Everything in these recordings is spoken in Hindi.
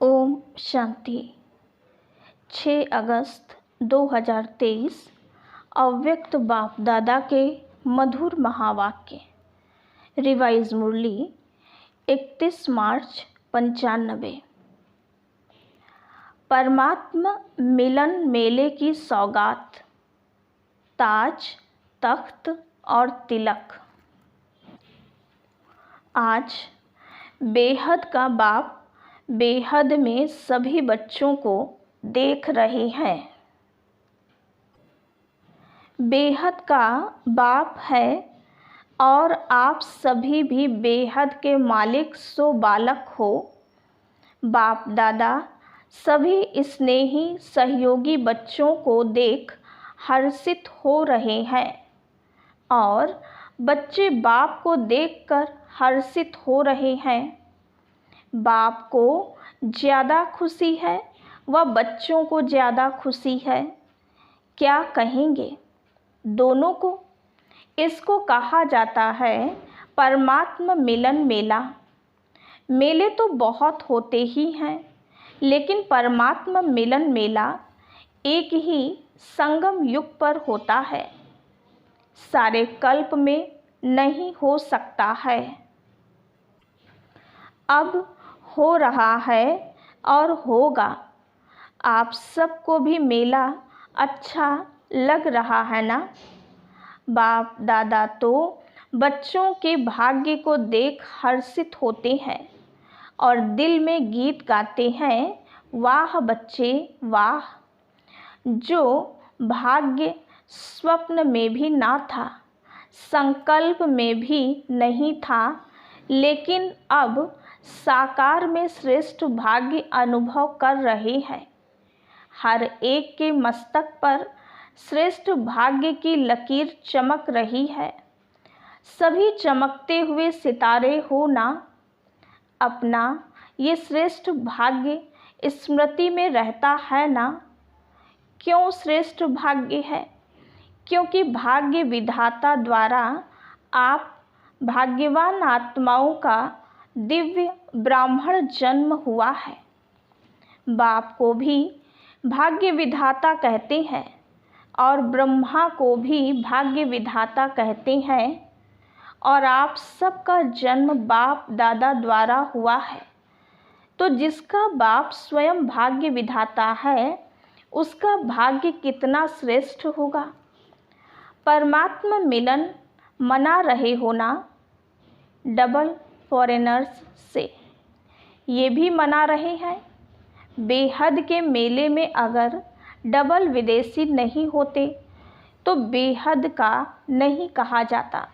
ओम शांति। 6 अगस्त 2023 अव्यक्त बाप दादा के मधुर महावाक्य। रिवाइज मुरली 31 मार्च 95। परमात्मा मिलन मेले की सौगात, ताज, तख्त और तिलक। आज बेहद का बाप बेहद में सभी बच्चों को देख रहे हैं। बेहद का बाप है और आप सभी भी बेहद के मालिक सो बालक हो। बाप दादा सभी स्नेही सहयोगी बच्चों को देख हर्षित हो रहे हैं और बच्चे बाप को देखकर हर्षित हो रहे हैं। बाप को ज़्यादा खुशी है व बच्चों को ज़्यादा खुशी है। क्या कहेंगे दोनों को? इसको कहा जाता है परमात्मा मिलन मेला। मेले तो बहुत होते ही हैं, लेकिन परमात्मा मिलन मेला एक ही संगम युग पर होता है, सारे कल्प में नहीं हो सकता है। अब हो रहा है और होगा। आप सबको भी मेला अच्छा लग रहा है ना? बाप दादा तो बच्चों के भाग्य को देख हर्षित होते हैं और दिल में गीत गाते हैं, वाह बच्चे वाह। जो भाग्य स्वप्न में भी ना था, संकल्प में भी नहीं था, लेकिन अब साकार में श्रेष्ठ भाग्य अनुभव कर रहे हैं। हर एक के मस्तक पर श्रेष्ठ भाग्य की लकीर चमक रही है। सभी चमकते हुए सितारे हो ना। अपना ये श्रेष्ठ भाग्य स्मृति में रहता है ना। क्यों श्रेष्ठ भाग्य है? क्योंकि भाग्य विधाता द्वारा आप भाग्यवान आत्माओं का दिव्य ब्राह्मण जन्म हुआ है। बाप को भी भाग्य विधाता कहते हैं और ब्रह्मा को भी भाग्य विधाता कहते हैं, और आप सबका जन्म बाप दादा द्वारा हुआ है। तो जिसका बाप स्वयं भाग्य विधाता है, उसका भाग्य कितना श्रेष्ठ होगा। परमात्मा मिलन मना रहे हो ना डबल फॉरेनर्स से, ये भी मना रहे हैं। बेहद के मेले में अगर डबल विदेशी नहीं होते तो बेहद का नहीं कहा जाता।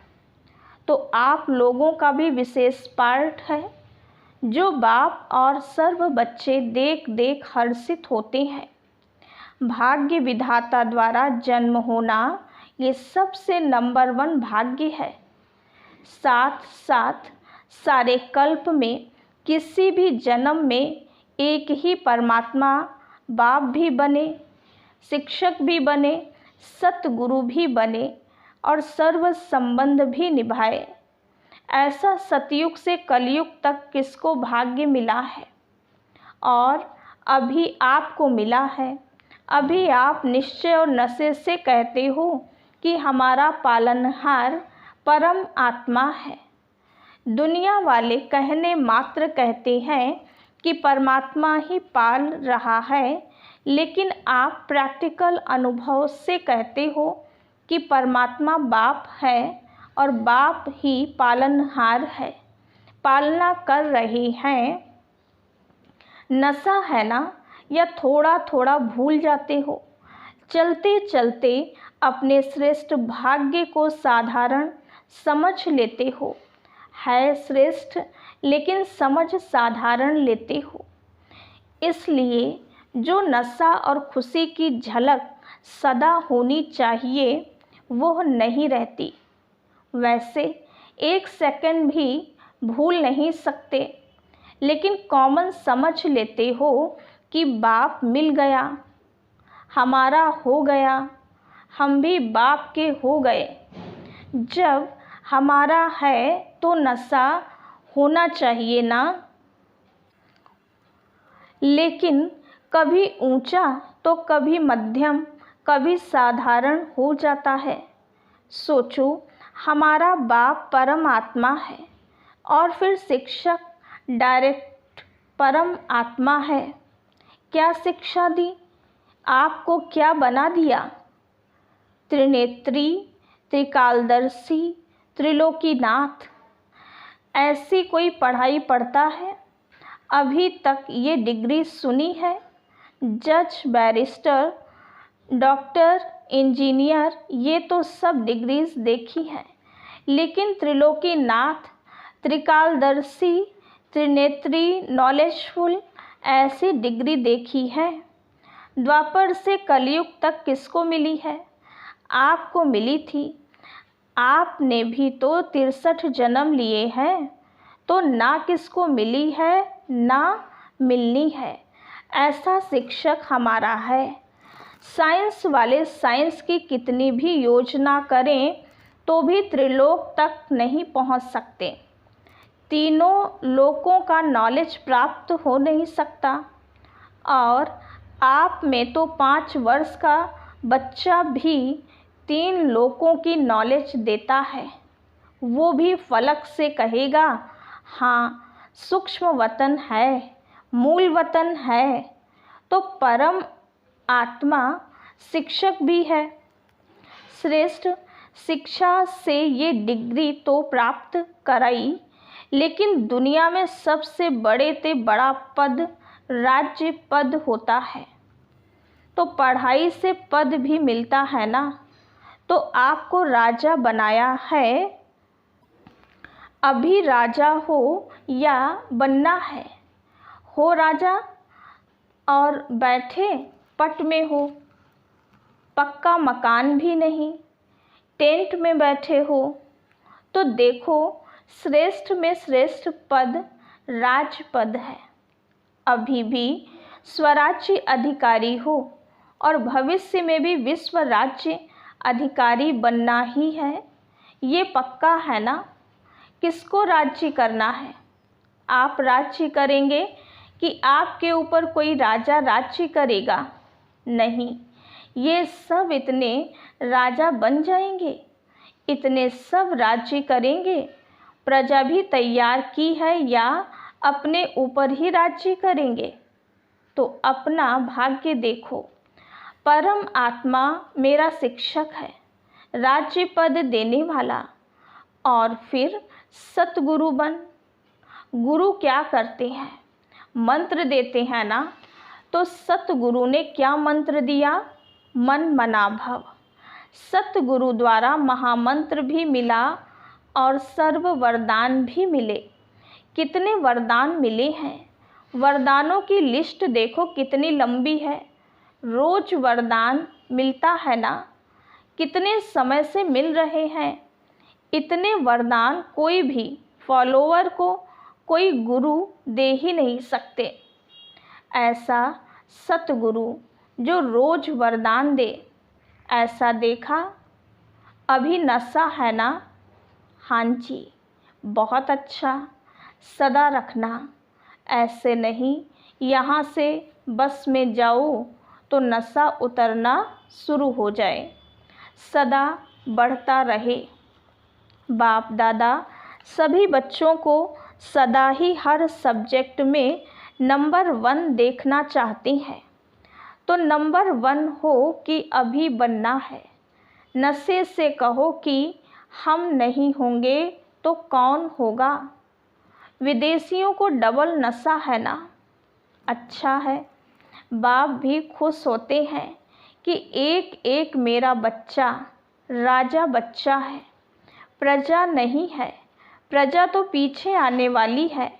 तो आप लोगों का भी विशेष पार्ट है, जो बाप और सर्व बच्चे देख देख हर्षित होते हैं। भाग्य विधाता द्वारा जन्म होना ये सबसे नंबर 1 भाग्य है। साथ साथ सारे कल्प में किसी भी जन्म में एक ही परमात्मा बाप भी बने, शिक्षक भी बने, सतगुरु भी बने और सर्व संबंध भी निभाए। ऐसा सतयुग से कलयुग तक किसको भाग्य मिला है? और अभी आपको मिला है। अभी आप निश्चय और नशे से कहते हो कि हमारा पालनहार परम आत्मा है। दुनिया वाले कहने मात्र कहते हैं कि परमात्मा ही पाल रहा है, लेकिन आप प्रैक्टिकल अनुभव से कहते हो कि परमात्मा बाप है और बाप ही पालनहार है, पालना कर रहे हैं। नशा है ना, या थोड़ा थोड़ा भूल जाते हो? चलते चलते अपने श्रेष्ठ भाग्य को साधारण समझ लेते हो। है श्रेष्ठ, लेकिन समझ साधारण लेते हो। इसलिए जो नशा और खुशी की झलक सदा होनी चाहिए वो नहीं रहती। वैसे 1 सेकंड भी भूल नहीं सकते, लेकिन कॉमन समझ लेते हो कि बाप मिल गया, हमारा हो गया, हम भी बाप के हो गए। जब हमारा है तो नशा होना चाहिए ना। लेकिन कभी ऊंचा तो कभी मध्यम, कभी साधारण हो जाता है। सोचो, हमारा बाप परम आत्मा है और फिर शिक्षक डायरेक्ट परम आत्मा है। क्या शिक्षा दी? आपको क्या बना दिया? त्रिनेत्री, त्रिकालदर्शी, त्रिलोकीनाथ। ऐसी कोई पढ़ाई पढ़ता है? अभी तक ये डिग्री सुनी है? जज, बैरिस्टर, डॉक्टर, इंजीनियर, ये तो सब डिग्रीज देखी हैं, लेकिन त्रिलोकीनाथ, त्रिकालदर्शी, त्रिनेत्री, नॉलेजफुल, ऐसी डिग्री देखी है? द्वापर से कलयुग तक किसको मिली है? आपको मिली थी। आपने भी तो 63 जन्म लिए हैं, तो ना किसको मिली है ना मिलनी है। ऐसा शिक्षक हमारा है। साइंस वाले साइंस की कितनी भी योजना करें तो भी त्रिलोक तक नहीं पहुंच सकते। तीनों लोकों का नॉलेज प्राप्त हो नहीं सकता। और आप में तो 5 वर्ष का बच्चा भी 3 लोकों की नॉलेज देता है। वो भी फलक से कहेगा, हाँ सूक्ष्म वतन है, मूल वतन है। तो परम आत्मा शिक्षक भी है। श्रेष्ठ शिक्षा से ये डिग्री तो प्राप्त कराई, लेकिन दुनिया में सबसे बड़े से बड़ा पद राज्य पद होता है। तो पढ़ाई से पद भी मिलता है ना। तो आपको राजा बनाया है। अभी राजा हो या बनना है? हो राजा और बैठे पट में हो, पक्का मकान भी नहीं, टेंट में बैठे हो। तो देखो, श्रेष्ठ में श्रेष्ठ पद राजपद है। अभी भी स्वराज्य अधिकारी हो और भविष्य में भी विश्व राज्य अधिकारी बनना ही है, ये पक्का है ना। किसको राज्य करना है? आप राज्य करेंगे कि आपके ऊपर कोई राजा राज्य करेगा? नहीं, ये सब इतने राजा बन जाएंगे, इतने सब राज्य करेंगे। प्रजा भी तैयार की है या अपने ऊपर ही राज्य करेंगे? तो अपना भाग्य देखो। परम आत्मा मेरा शिक्षक है, राज्य पद देने वाला। और फिर सतगुरु बन। गुरु क्या करते हैं? मंत्र देते हैं ना। तो सतगुरु ने क्या मंत्र दिया? मन मना भव। सतगुरु द्वारा महामंत्र भी मिला और सर्व वरदान भी मिले। कितने वरदान मिले हैं? वरदानों की लिस्ट देखो कितनी लंबी है। रोज वरदान मिलता है ना। कितने समय से मिल रहे हैं। इतने वरदान कोई भी फॉलोअर को कोई गुरु दे ही नहीं सकते। ऐसा सतगुरु जो रोज वरदान दे, ऐसा देखा? अभी नशा है ना? हाँ जी, बहुत अच्छा, सदा रखना। ऐसे नहीं यहाँ से बस में जाओ तो नशा उतरना शुरू हो जाए। सदा बढ़ता रहे। बाप दादा सभी बच्चों को सदा ही हर सब्जेक्ट में नंबर 1 देखना चाहती हैं। तो नंबर 1 हो कि अभी बनना है। नशे से कहो कि हम नहीं होंगे तो कौन होगा। विदेशियों को डबल नशा है ना। अच्छा है, बाप भी खुश होते हैं कि एक एक मेरा बच्चा राजा बच्चा है। प्रजा नहीं है, प्रजा तो पीछे आने वाली है।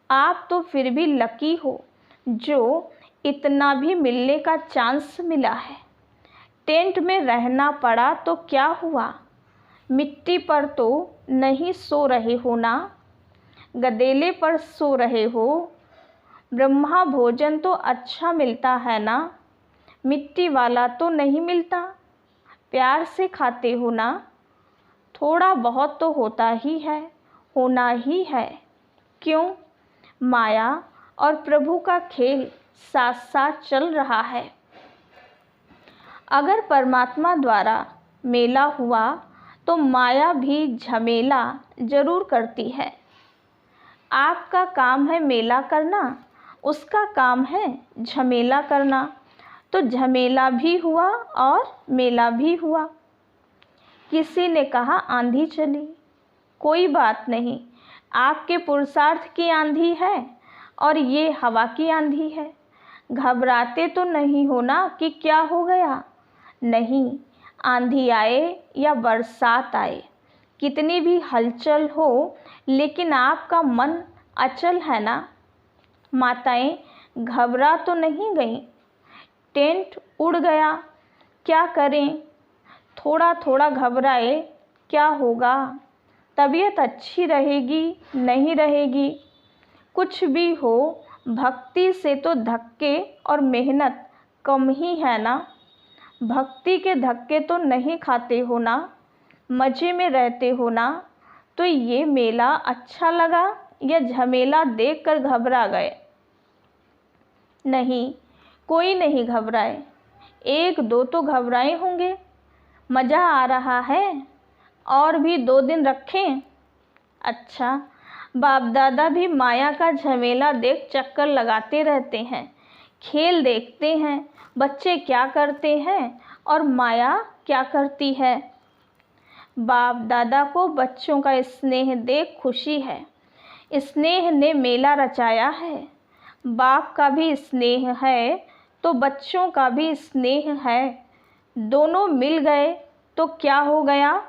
आप तो फिर भी लकी हो जो इतना भी मिलने का चांस मिला है। टेंट में रहना पड़ा तो क्या हुआ? मिट्टी पर तो नहीं सो रहे हो ना, गदेले पर सो रहे हो। ब्रह्मा भोजन तो अच्छा मिलता है ना, मिट्टी वाला तो नहीं मिलता। प्यार से खाते हो ना। थोड़ा बहुत तो होता ही है, होना ही है। क्यों? माया और प्रभु का खेल साथ साथ चल रहा है। अगर परमात्मा द्वारा मेला हुआ तो माया भी झमेला जरूर करती है। आपका काम है मेला करना, उसका काम है झमेला करना, तो झमेला भी हुआ और मेला भी हुआ। किसी ने कहा आंधी चली, कोई बात नहीं, आपके पुरुषार्थ की आंधी है और ये हवा की आंधी है। घबराते तो नहीं हो ना कि क्या हो गया। नहीं, आंधी आए या बरसात आए, कितनी भी हलचल हो, लेकिन आपका मन अचल है ना। माताएं घबरा तो नहीं गईं, टेंट उड़ गया, क्या करें, थोड़ा थोड़ा घबराए, क्या होगा, तबीयत अच्छी रहेगी नहीं रहेगी। कुछ भी हो, भक्ति से तो धक्के और मेहनत कम ही है ना। भक्ति के धक्के तो नहीं खाते हो ना, मज़े में रहते हो ना। तो ये मेला अच्छा लगा या झमेला देखकर घबरा गए? नहीं, कोई नहीं घबराए, एक दो तो घबराए होंगे। मज़ा आ रहा है, और भी 2 दिन रखें? अच्छा, बाप दादा भी माया का झमेला देख चक्कर लगाते रहते हैं, खेल देखते हैं, बच्चे क्या करते हैं और माया क्या करती है। बाप दादा को बच्चों का स्नेह देख खुशी है। स्नेह ने मेला रचाया है। बाप का भी स्नेह है तो बच्चों का भी स्नेह है। दोनों मिल गए तो क्या हो गया?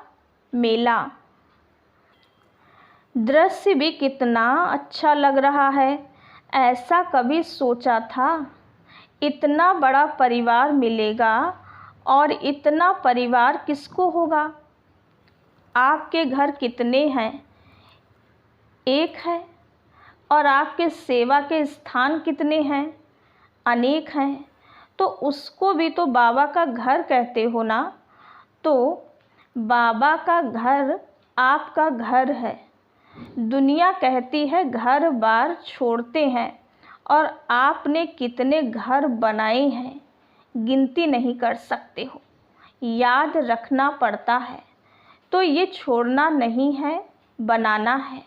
मेला। दृश्य भी कितना अच्छा लग रहा है। ऐसा कभी सोचा था? इतना बड़ा परिवार मिलेगा, और इतना परिवार किसको होगा? आपके घर कितने हैं? एक है। और आपके सेवा के स्थान कितने हैं? अनेक हैं। तो उसको भी तो बाबा का घर कहते हो ना। तो बाबा का घर आपका घर है। दुनिया कहती है घर बार छोड़ते हैं, और आपने कितने घर बनाए हैं, गिनती नहीं कर सकते हो। याद रखना पड़ता है। तो ये छोड़ना नहीं है, बनाना है।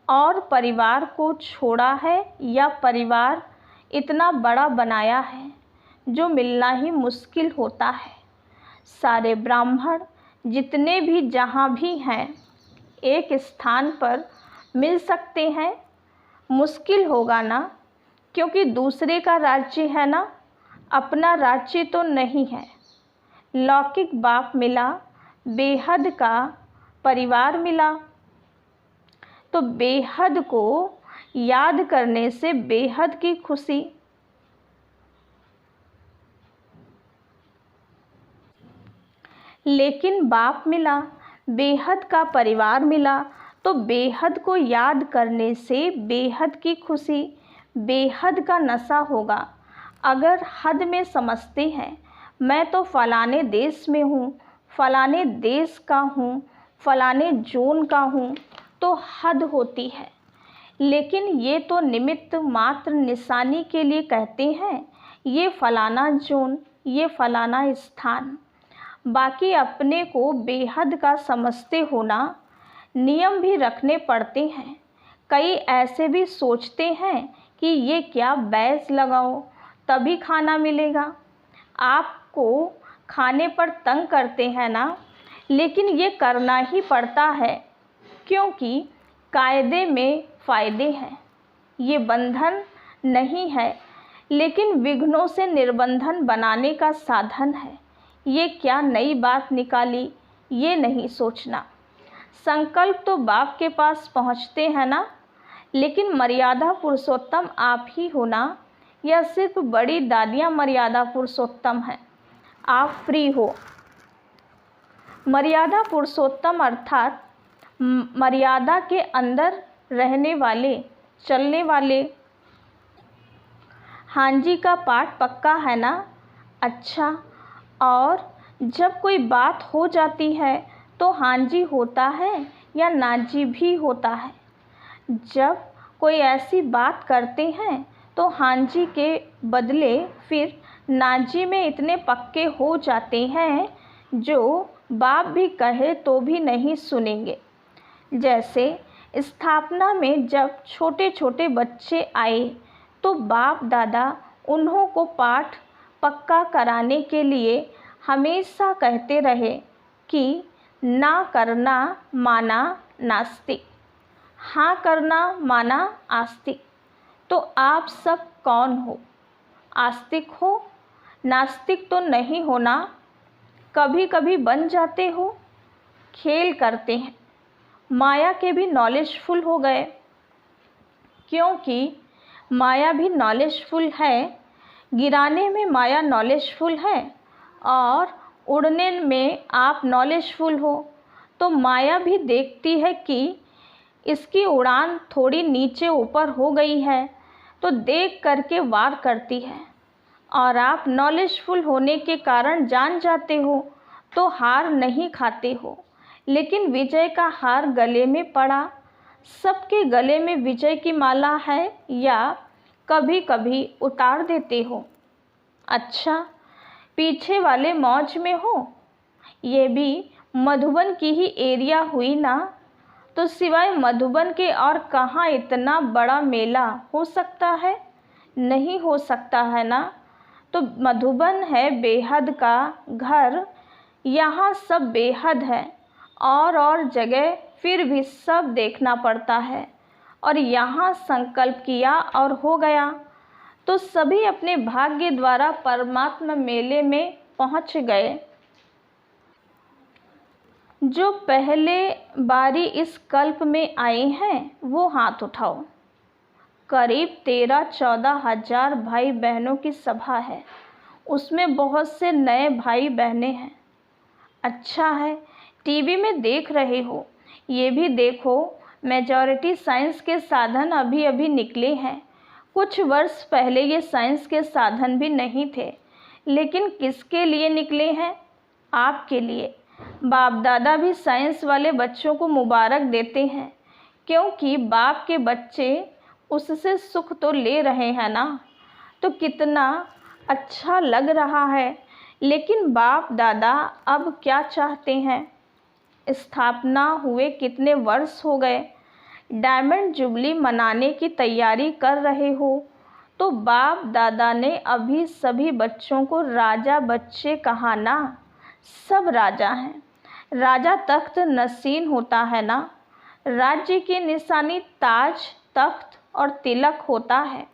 और परिवार को छोड़ा है या परिवार इतना बड़ा बनाया है जो मिलना ही मुश्किल होता है। सारे ब्राह्मण जितने भी जहाँ भी हैं, एक स्थान पर मिल सकते हैं? मुश्किल होगा ना, क्योंकि दूसरे का राज्य है ना, अपना राज्य तो नहीं है। लौकिक बाप मिला, बेहद का परिवार मिला। तो बेहद को याद करने से बेहद की खुशी। लेकिन बाप मिला, बेहद का परिवार मिला, तो बेहद को याद करने से बेहद की खुशी, बेहद का नशा होगा। अगर हद में समझते हैं, मैं तो फलाने देश में हूँ, फलाने देश का हूँ, फलाने जोन का हूँ, तो हद होती है। लेकिन ये तो निमित्त मात्र निशानी के लिए कहते हैं, ये फलाना जोन, ये फलाना स्थान। बाकी अपने को बेहद का समझते हो ना। नियम भी रखने पड़ते हैं। कई ऐसे भी सोचते हैं कि ये क्या बैच लगाओ तभी खाना मिलेगा। आपको खाने पर तंग करते हैं ना, लेकिन ये करना ही पड़ता है, क्योंकि कायदे में फ़ायदे हैं। ये बंधन नहीं है, लेकिन विघ्नों से निर्बंधन बनाने का साधन है। ये क्या नई बात निकाली, ये नहीं सोचना। संकल्प तो बाप के पास पहुँचते हैं ना, लेकिन मर्यादा पुरुषोत्तम आप ही हो ना, या सिर्फ बड़ी दादियाँ मर्यादा पुरुषोत्तम हैं? आप फ्री हो। मर्यादा पुरुषोत्तम अर्थात मर्यादा के अंदर रहने वाले, चलने वाले। हाँ जी का पाठ पक्का है ना? अच्छा, और जब कोई बात हो जाती है तो हाँ जी होता है या ना जी भी होता है? जब कोई ऐसी बात करते हैं तो हाँ जी के बदले फिर ना जी में इतने पक्के हो जाते हैं जो बाप भी कहे तो भी नहीं सुनेंगे। जैसे स्थापना में जब छोटे छोटे बच्चे आए तो बाप दादा उन्हों को पाठ पक्का कराने के लिए हमेशा कहते रहे कि ना करना माना नास्तिक, हाँ करना माना आस्तिक। तो आप सब कौन हो? आस्तिक हो, नास्तिक तो नहीं होना। कभी कभी बन जाते हो, खेल करते हैं। माया के भी नॉलेजफुल हो गए, क्योंकि माया भी नॉलेजफुल है। गिराने में माया नॉलेजफुल है और उड़ने में आप नॉलेजफुल हो। तो माया भी देखती है कि इसकी उड़ान थोड़ी नीचे ऊपर हो गई है, तो देख करके वार करती है। और आप नॉलेजफुल होने के कारण जान जाते हो तो हार नहीं खाते हो। लेकिन विजय का हार गले में पड़ा। सबके गले में विजय की माला है या कभी कभी उतार देते हो? अच्छा, पीछे वाले मौज में हो। ये भी मधुबन की ही एरिया हुई ना, तो सिवाय मधुबन के और कहाँ इतना बड़ा मेला हो सकता है? नहीं हो सकता है ना। तो मधुबन है बेहद का घर, यहाँ सब बेहद है। और जगह फिर भी सब देखना पड़ता है। और यहाँ संकल्प किया और हो गया, तो सभी अपने भाग्य द्वारा परमात्मा मेले में पहुँच गए। जो पहले बारी इस कल्प में आए हैं वो हाथ उठाओ। करीब 13-14 हजार भाई बहनों की सभा है, उसमें बहुत से नए भाई बहनें हैं। अच्छा है, टीवी में देख रहे हो, ये भी देखो मेजॉरिटी साइंस के साधन अभी अभी निकले हैं। कुछ वर्ष पहले ये साइंस के साधन भी नहीं थे, लेकिन किसके लिए निकले हैं? आपके लिए। बाप दादा भी साइंस वाले बच्चों को मुबारक देते हैं, क्योंकि बाप के बच्चे उससे सुख तो ले रहे हैं ना। तो कितना अच्छा लग रहा है। लेकिन बाप दादा अब क्या चाहते हैं? स्थापना हुए कितने वर्ष हो गए, डायमंड जुबली मनाने की तैयारी कर रहे हो, तो बाप दादा ने अभी सभी बच्चों को राजा बच्चे कहा ना। सब राजा हैं। राजा तख्त नसीन होता है ना। राज्य की निशानी ताज, तख्त और तिलक होता है।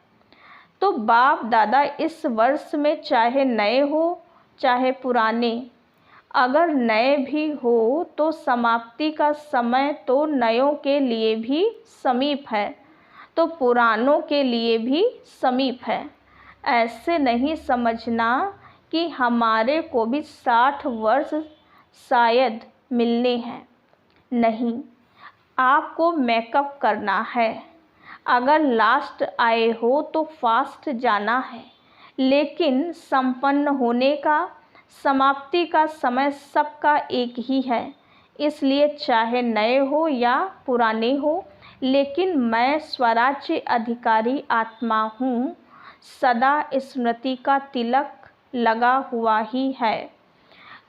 तो बाप दादा इस वर्ष में चाहे नए हो चाहे पुराने, अगर नए भी हो तो समाप्ति का समय तो नयों के लिए भी समीप है, तो पुरानों के लिए भी समीप है। ऐसे नहीं समझना कि हमारे को भी 60 वर्ष शायद मिलने हैं। नहीं, आपको मेकअप करना है। अगर लास्ट आए हो तो फास्ट जाना है, लेकिन संपन्न होने का, समाप्ति का समय सबका एक ही है। इसलिए चाहे नए हो या पुराने हो, लेकिन मैं स्वराज्य अधिकारी आत्मा हूँ। सदा स्मृति का तिलक लगा हुआ ही है।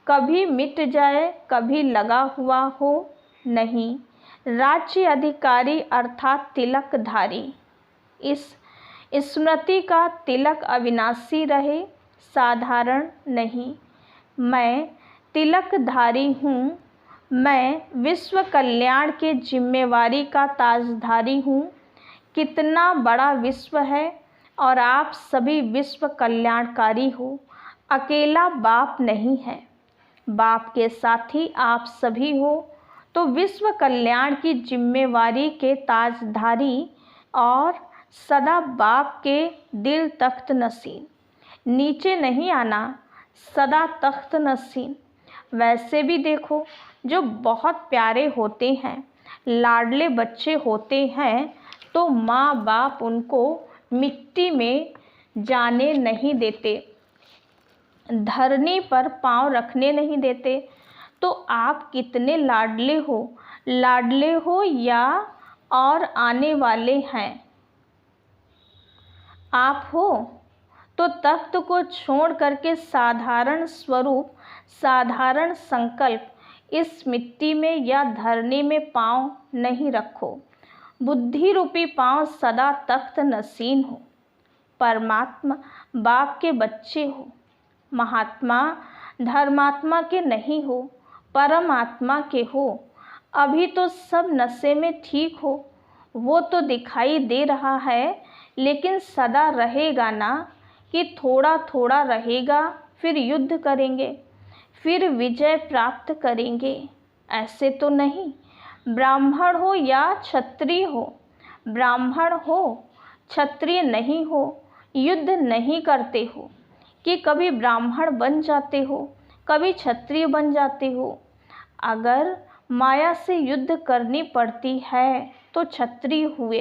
कभी मिट जाए, कभी लगा हुआ हो नहीं। राज्य अधिकारी अर्थात तिलकधारी। इस स्मृति का तिलक अविनाशी रहे, साधारण नहीं। मैं तिलकधारी हूँ। मैं विश्व कल्याण के जिम्मेवारी का ताजधारी हूँ। कितना बड़ा विश्व है और आप सभी विश्व कल्याणकारी हो। अकेला बाप नहीं है, बाप के साथी आप सभी हो। तो विश्व कल्याण की जिम्मेवारी के ताजधारी और सदा बाप के दिल तख्त नसीन। नीचे नहीं आना, सदा तख्त नसीन। वैसे भी देखो, जो बहुत प्यारे होते हैं, लाडले बच्चे होते हैं, तो माँ बाप उनको मिट्टी में जाने नहीं देते, धरनी पर पाँव रखने नहीं देते। तो आप कितने लाडले हो या और आने वाले हैं? आप हो तो तख्त को छोड़ करके साधारण स्वरूप, साधारण संकल्प इस मिट्टी में या धरने में पांव नहीं रखो। बुद्धि रूपी पांव सदा तख्त नसीन हो। परमात्मा बाप के बच्चे हो। महात्मा धर्मात्मा के नहीं हो, परमात्मा के हो। अभी तो सब नशे में ठीक हो, वो तो दिखाई दे रहा है, लेकिन सदा रहेगा ना कि थोड़ा थोड़ा रहेगा, फिर युद्ध करेंगे, फिर विजय प्राप्त करेंगे। ऐसे तो नहीं। ब्राह्मण हो या क्षत्रिय हो, ब्राह्मण हो क्षत्रिय नहीं हो, युद्ध नहीं करते हो कि कभी ब्राह्मण बन जाते हो, कभी क्षत्रिय बन जाते हो। अगर माया से युद्ध करनी पड़ती है तो क्षत्रिय हुए।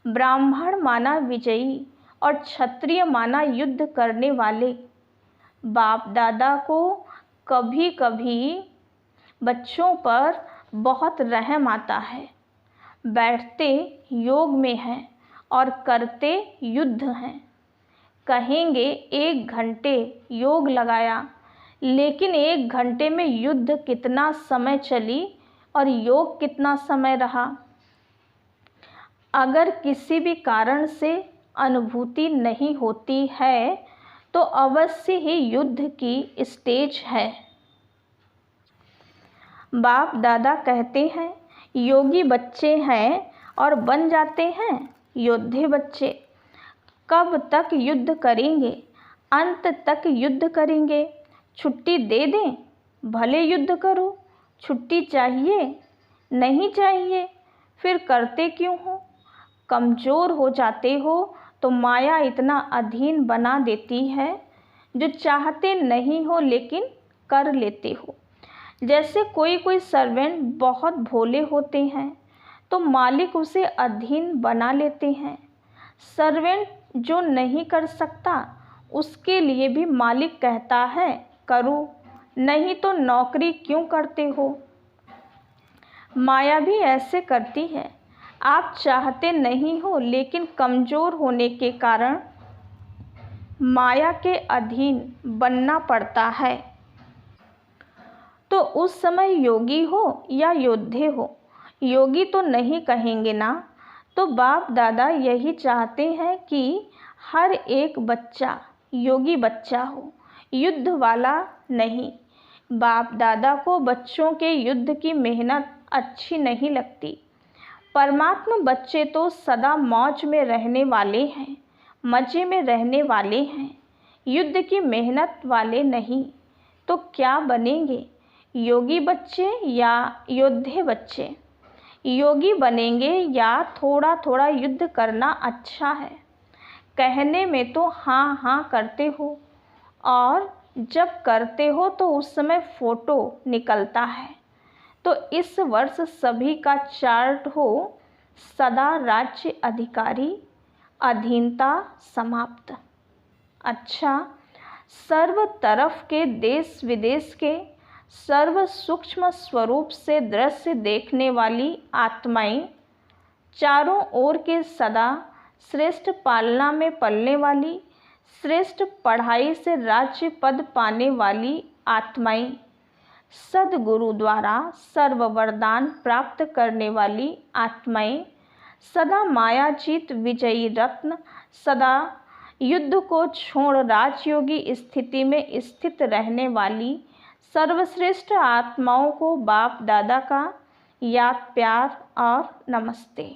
ब्राह्मण माना विजयी और क्षत्रिय माना युद्ध करने वाले। बाप दादा को कभी कभी बच्चों पर बहुत रहम आता है। बैठते योग में हैं और करते युद्ध हैं। कहेंगे 1 घंटे योग लगाया, लेकिन 1 घंटे में युद्ध कितना समय चली और योग कितना समय रहा। अगर किसी भी कारण से अनुभूति नहीं होती है तो अवश्य ही युद्ध की स्टेज है। बाप दादा कहते हैं योगी बच्चे हैं और बन जाते हैं योद्धे बच्चे। कब तक युद्ध करेंगे? अंत तक युद्ध करेंगे। छुट्टी दे दें, भले युद्ध करो। छुट्टी चाहिए? नहीं चाहिए, फिर करते क्यों हो? कमज़ोर हो जाते हो तो माया इतना अधीन बना देती है, जो चाहते नहीं हो लेकिन कर लेते हो। जैसे कोई सर्वेंट बहुत भोले होते हैं तो मालिक उसे अधीन बना लेते हैं। सर्वेंट जो नहीं कर सकता उसके लिए भी मालिक कहता है करो, नहीं तो नौकरी क्यों करते हो। माया भी ऐसे करती है। आप चाहते नहीं हो लेकिन कमज़ोर होने के कारण माया के अधीन बनना पड़ता है। तो उस समय योगी हो या योद्धे हो, योगी तो नहीं कहेंगे ना। तो बाप दादा यही चाहते हैं कि हर एक बच्चा योगी बच्चा हो, युद्ध वाला नहीं। बाप दादा को बच्चों के युद्ध की मेहनत अच्छी नहीं लगती। परमात्मा बच्चे तो सदा मौज में रहने वाले हैं, मज़े में रहने वाले हैं, युद्ध की मेहनत वाले नहीं। तो क्या बनेंगे, योगी बच्चे या योद्धे बच्चे? योगी बनेंगे या थोड़ा थोड़ा युद्ध करना अच्छा है। कहने में तो हाँ हाँ करते हो और जब करते हो तो उस समय फ़ोटो निकलता है। तो इस वर्ष सभी का चार्ट हो सदा राज्य अधिकारी, अधीनता समाप्त। अच्छा, सर्व तरफ के देश विदेश के सर्व सूक्ष्म स्वरूप से दृश्य देखने वाली आत्माएं, चारों ओर के सदा श्रेष्ठ पालना में पलने वाली, श्रेष्ठ पढ़ाई से राज्य पद पाने वाली आत्माएं, सद्गुरु द्वारा सर्व वरदान प्राप्त करने वाली आत्माएं, सदा मायाजीत विजयी रत्न, सदा युद्ध को छोड़ राजयोगी स्थिति में स्थित रहने वाली सर्वश्रेष्ठ आत्माओं को बाप दादा का याद प्यार और नमस्ते।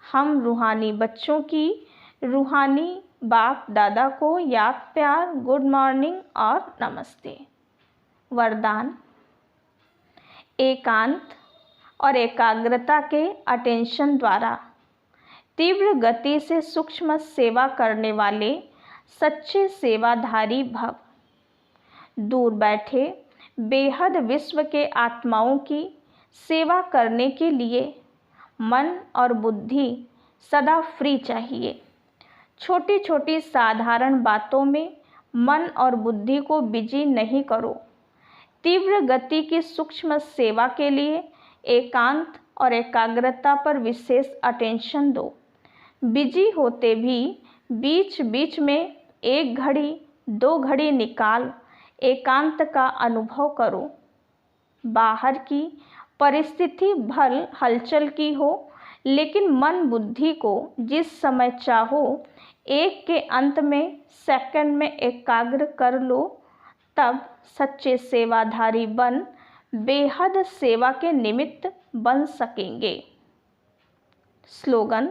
हम रूहानी बच्चों की रूहानी बाप दादा को याद प्यार, गुड मॉर्निंग और नमस्ते। वरदान: एकांत और एकाग्रता के अटेंशन द्वारा तीव्र गति से सूक्ष्म सेवा करने वाले सच्चे सेवाधारी भव। दूर बैठे बेहद विश्व के आत्माओं की सेवा करने के लिए मन और बुद्धि सदा फ्री चाहिए। छोटी छोटी साधारण बातों में मन और बुद्धि को बिजी नहीं करो। तीव्र गति की सूक्ष्म सेवा के लिए एकांत और एकाग्रता पर विशेष अटेंशन दो। बिजी होते भी बीच बीच में 1 घड़ी 2 घड़ी निकाल एकांत का अनुभव करो। बाहर की परिस्थिति भल हलचल की हो, लेकिन मन बुद्धि को जिस समय चाहो एक के अंत में सेकंड में एकाग्र कर लो, तब सच्चे सेवाधारी बन बेहद सेवा के निमित्त बन सकेंगे। स्लोगन: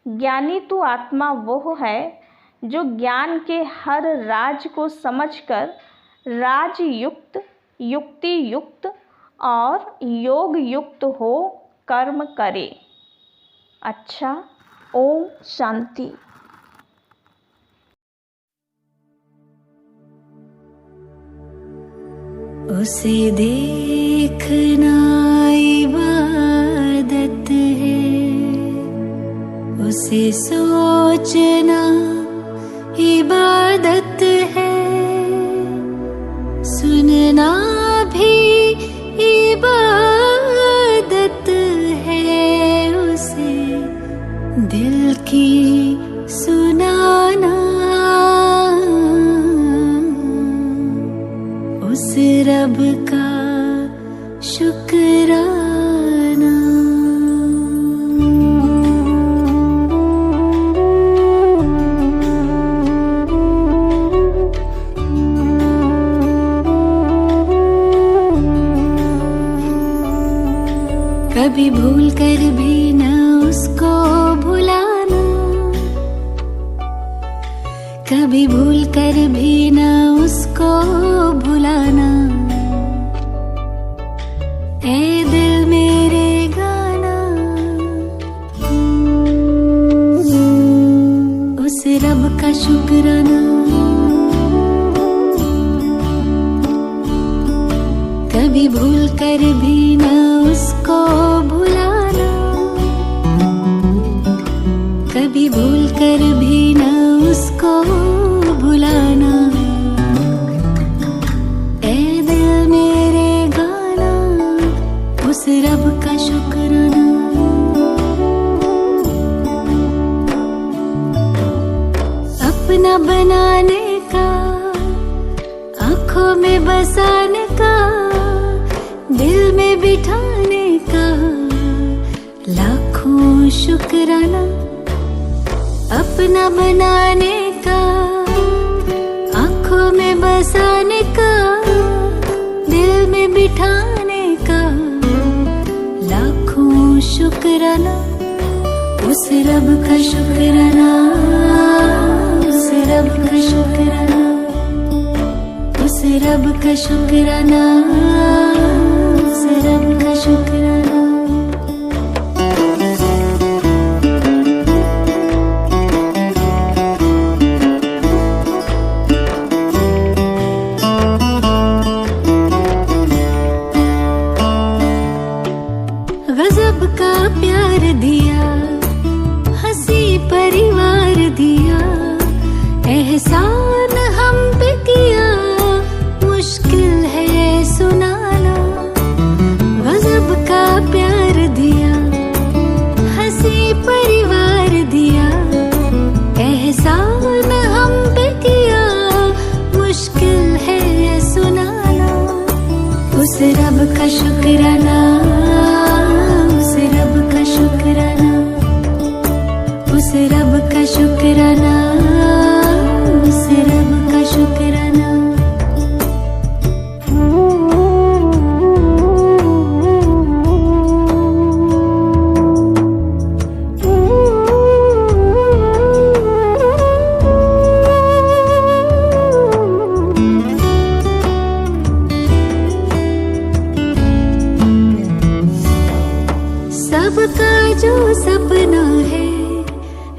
ज्ञानी तो आत्मा वो है जो ज्ञान के हर राज को समझकर राजयुक्त, युक्ति युक्त और योग युक्त हो कर्म करे। अच्छा, ओम शांति। उसे देखना इबादत है, उसे सोचना इबादत है, सुनना भी इबादत है, उसे दिल की सुनाना, उस रब का शुक्राना। कभी भूल कर भी न उसको भुलाना, कभी भूल कर भी न उसको भुलाना। ऐ दिल मेरे गाना, उस रब का शुक्राना। कभी भूल कर भी न उसको भुलाना, कभी भूल कर भी न उसको भुलाना। ऐ दिल मेरे गाना, उस रब का शुक्राना। अपना बनाने का, आँखों में बसाने का, दिल में बिठाने का लाखों शुक्राना। अपना बनाने का, आँखों में बसाने का, दिल में बिठाने का लाखों शुक्राना। उस रब का शुक्राना, उस रब का शुक्राना, उस रब का शुक्राना, उस रब का शुक्राना। गजब का प्यार दिया, हंसी परिवार दिया, एहसान हम पे किया, मुश्किल है सुनाना। गजब का प्यार दिया, हंसी परिवार दिया, एहसान हम पे किया, मुश्किल है सुनाना। उस रब का शुक्राना, उस रब का शुक्राना, उस रब का शुक्राना, उस रब का शुक्राना। सबका जो सपना है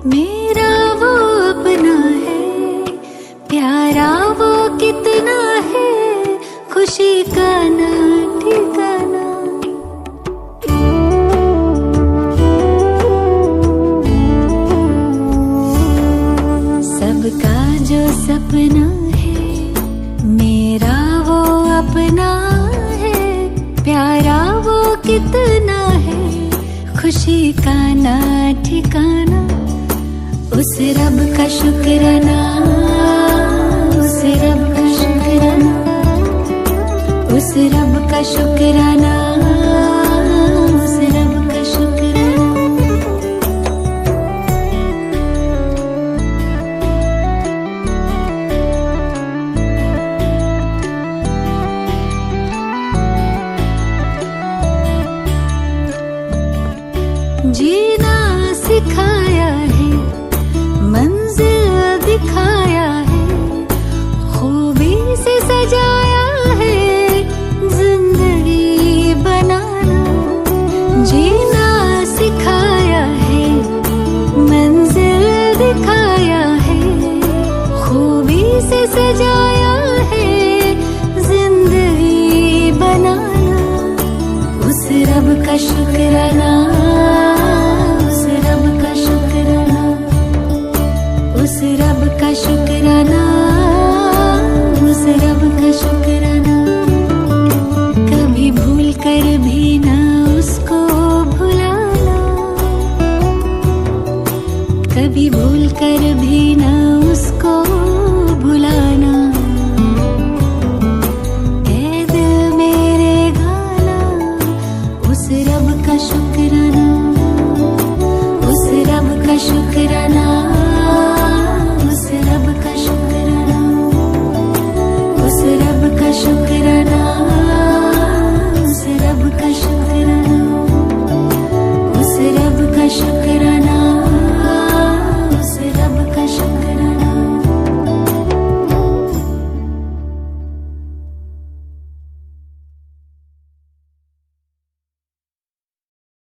मेरा वो अपना है, प्यारा वो कितना है, खुशी का ना ठिकाना। सबका जो सपना है मेरा वो अपना है, प्यारा वो कितना है, खुशी का ना ठिकाना। उस रब का शुक्राना, उस रब का शुक्राना, उस रब का शुक्राना, उस रब का शुक्राना। जीना सिखाया है, मंजिल दिखाया है, खूबी से सजाया है जिंदगी बनाना। जीना सिखाया है, मंजिल दिखाया है, खूबी से सजाया है जिंदगी बनाना। उस रब का शुक्राना,